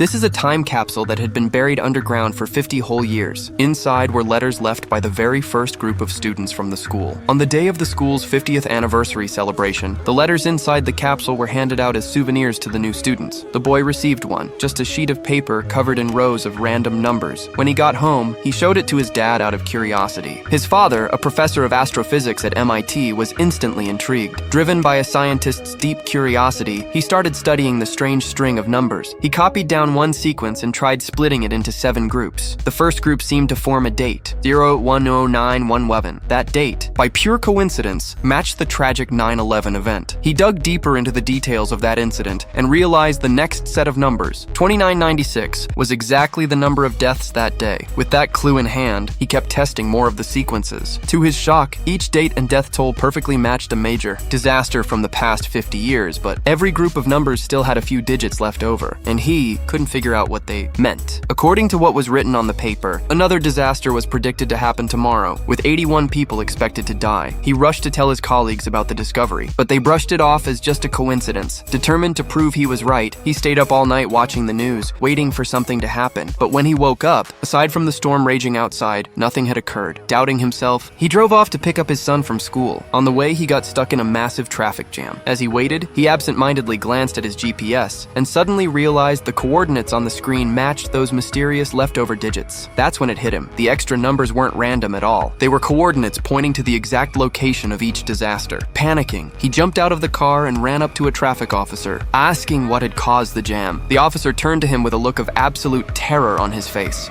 This is a time capsule that had been buried underground for 50 whole years. Inside were letters left by the very first group of students from the school. On the day of the school's 50th anniversary celebration, the letters inside the capsule were handed out as souvenirs to the new students. The boy received one, just a sheet of paper covered in rows of random numbers. When he got home, he showed it to his dad out of curiosity. His father, a professor of astrophysics at MIT, was instantly intrigued. Driven by a scientist's deep curiosity, he started studying the strange string of numbers. He copied down one sequence and tried splitting it into 7 groups. The first group seemed to form a date, 010911. That date, by pure coincidence, matched the tragic 9/11 event. He dug deeper into the details of that incident and realized the next set of numbers, 2996, was exactly the number of deaths that day. With that clue in hand, he kept testing more of the sequences. To his shock, each date and death toll perfectly matched a major disaster from the past 50 years, but every group of numbers still had a few digits left over, and he couldn't figure out what they meant. According to what was written on the paper, another disaster was predicted to happen tomorrow, with 81 people expected to die. He rushed to tell his colleagues about the discovery, but they brushed it off as just a coincidence. Determined to prove he was right, he stayed up all night watching the news, waiting for something to happen. But when he woke up, aside from the storm raging outside, nothing had occurred. Doubting himself, he drove off to pick up his son from school. On the way, he got stuck in a massive traffic jam. As he waited, he absent-mindedly glanced at his GPS and suddenly realized the coordinates on the screen matched those mysterious leftover digits. That's when it hit him. The extra numbers weren't random at all. They were coordinates pointing to the exact location of each disaster. Panicking, he jumped out of the car and ran up to a traffic officer, asking what had caused the jam. The officer turned to him with a look of absolute terror on his face.